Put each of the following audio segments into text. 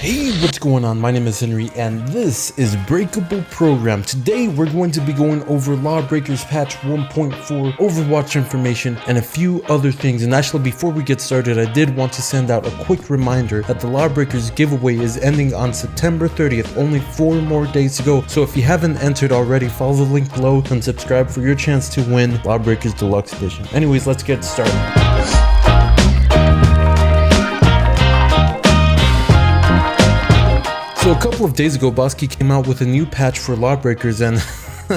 Hey, what's going on? My name is Henry and this is Breakable Program. Today we're going to be going over LawBreakers patch 1.4, Overwatch information, and a few other things. And actually, before we get started, I did want to send out a quick reminder that the LawBreakers giveaway is ending on September 30th. Only 4 more days to go. So if you haven't entered already, follow the link below and subscribe for your chance to win LawBreakers Deluxe Edition. Anyways, let's get started. So a couple of days ago, Bosky came out with a new patch for LawBreakers, and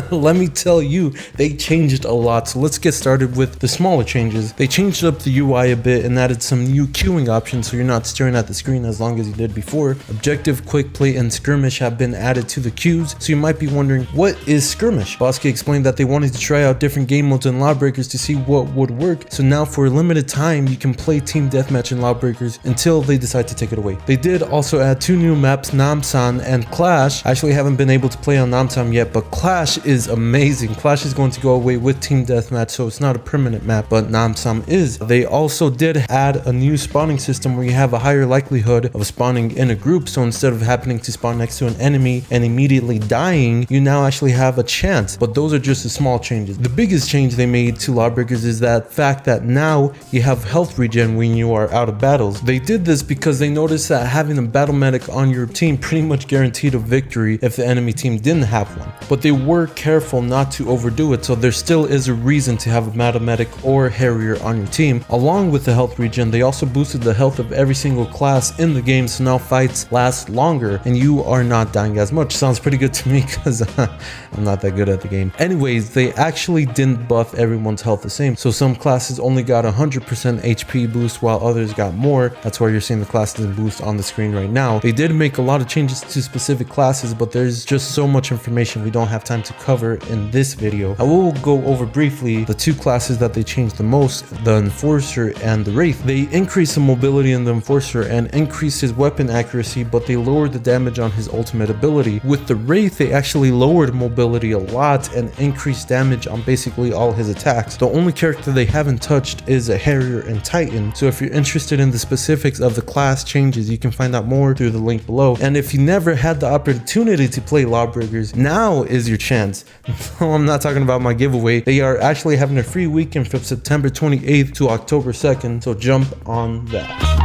let me tell you, they changed a lot. So let's get started with the smaller changes. They changed up the UI a bit and added some new queuing options so you're not staring at the screen as long as you did before. Objective, quick play, and skirmish have been added to the queues. So you might be wondering, what is skirmish? Bosky explained that they wanted to try out different game modes in LawBreakers to see what would work. So now for a limited time, you can play team deathmatch in LawBreakers until they decide to take it away. They did also add 2 new maps, Namsan and Clash. I actually haven't been able to play on Namsan yet, but Clash is amazing. Clash is going to go away with team deathmatch, so it's not a permanent map, but Namsam is. They also did add a new spawning system where you have a higher likelihood of spawning in a group. So instead of happening to spawn next to an enemy and immediately dying, you now actually have a chance. But those are just the small changes. The biggest change they made to LawBreakers is that fact that now you have health regen when you are out of battles. They did this because they noticed that having a battle medic on your team pretty much guaranteed a victory if the enemy team didn't have one. But they were careful not to overdo it, so there still is a reason to have a battle medic or Harrier on your team. Along with the health regen, they also boosted the health of every single class in the game, so now fights last longer and you are not dying as much. Sounds pretty good to me because I'm not that good at the game. Anyways, they actually didn't buff everyone's health the same, so some classes only got 100% HP boost while others got more. That's why you're seeing the classes boost on the screen right now. They did make a lot of changes to specific classes, but there's just so much information we don't have time to cover in this video. I will go over briefly the 2 classes that they changed the most, the Enforcer and the Wraith. They increased the mobility in the Enforcer and increased his weapon accuracy, but they lowered the damage on his ultimate ability. With the Wraith, they actually lowered mobility a lot and increased damage on basically all his attacks. The only character they haven't touched is a Harrier and Titan, so if you're interested in the specifics of the class changes, you can find out more through the link below. And if you never had the opportunity to play LawBreakers, now is your chance. I'm not talking about my giveaway. They are actually having a free weekend from September 28th to October 2nd, so jump on that.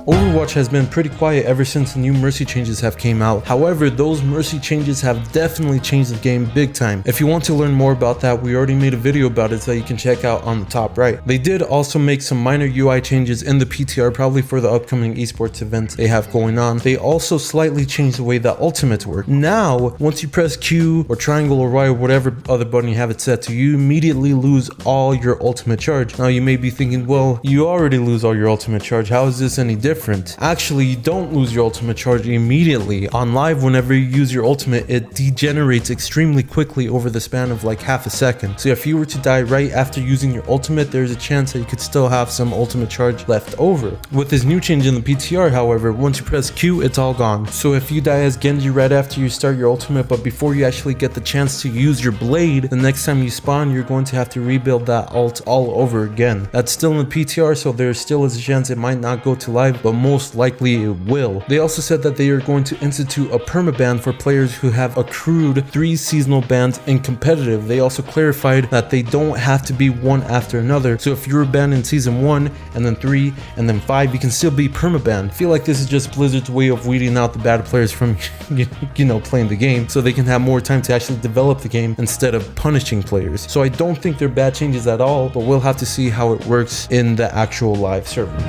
Overwatch has been pretty quiet ever since the new Mercy changes have came out. However, those Mercy changes have definitely changed the game big time. If you want to learn more about that, we already made a video about it that you can check out on the top right. They did also make some minor UI changes in the PTR, probably for the upcoming esports events they have going on. They also slightly changed the way that ultimates work. Now, once you press Q or triangle or Y or whatever other button you have it set to, you immediately lose all your ultimate charge. Now you may be thinking, well, you already lose all your ultimate charge. How is this any different? Actually, you don't lose your ultimate charge immediately. On live, whenever you use your ultimate, it degenerates extremely quickly over the span of like half a second. So if you were to die right after using your ultimate, there's a chance that you could still have some ultimate charge left over. With this new change in the PTR, however, once you press Q, it's all gone. So if you die as Genji right after you start your ultimate, but before you actually get the chance to use your blade, the next time you spawn, you're going to have to rebuild that ult all over again. That's still in the PTR, so there still is a chance it might not go to live, but most likely it will. They also said that they are going to institute a permaban for players who have accrued 3 seasonal bans in competitive. They also clarified that they don't have to be one after another. So if you were banned in season 1 and then 3 and then 5, you can still be permaban. I feel like this is just Blizzard's way of weeding out the bad players from playing the game, so they can have more time to actually develop the game instead of punishing players. So I don't think they're bad changes at all, but we'll have to see how it works in the actual live servers.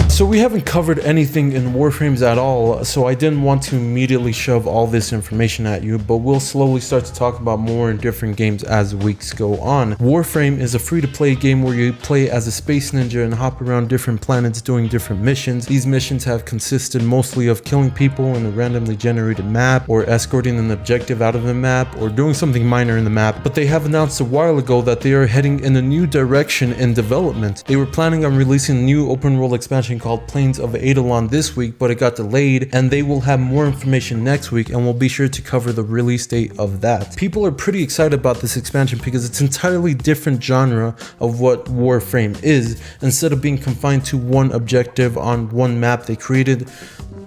So we haven't covered anything in Warframes at all, so I didn't want to immediately shove all this information at you, but we'll slowly start to talk about more in different games as weeks go on. Warframe is a free-to-play game where you play as a space ninja and hop around different planets doing different missions. These missions have consisted mostly of killing people in a randomly generated map, or escorting an objective out of the map, or doing something minor in the map, but they have announced a while ago that they are heading in a new direction in development. They were planning on releasing a new open world expansion called Plains of Eidolon this week, but it got delayed, and they will have more information next week, and we'll be sure to cover the release date of that. People are pretty excited about this expansion because it's entirely different genre of what Warframe is. Instead of being confined to one objective on one map, they created,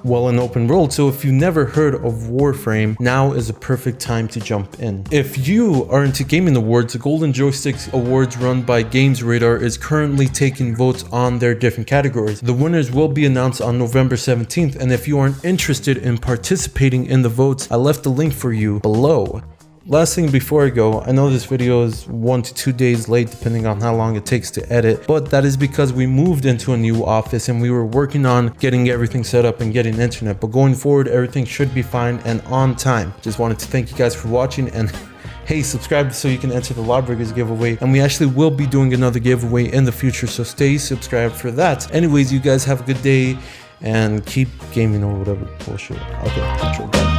well, an open world. So if you never heard of Warframe, now is a perfect time to jump in. If you are into gaming awards, the Golden Joystick Awards run by Games Radar is currently taking votes on their different categories. The winners will be announced on November 17th, and if you aren't interested in participating in the votes, I left the link for you below. Last thing before I go, I know this video is 1 to 2 days late depending on how long it takes to edit, but that is because we moved into a new office and we were working on getting everything set up and getting internet, but going forward everything should be fine and on time. Just wanted to thank you guys for watching, and hey, subscribe so you can enter the LawBreakers giveaway, and we actually will be doing another giveaway in the future, so stay subscribed for that. Anyways, you guys have a good day and keep gaming or whatever bullshit. Okay, bye.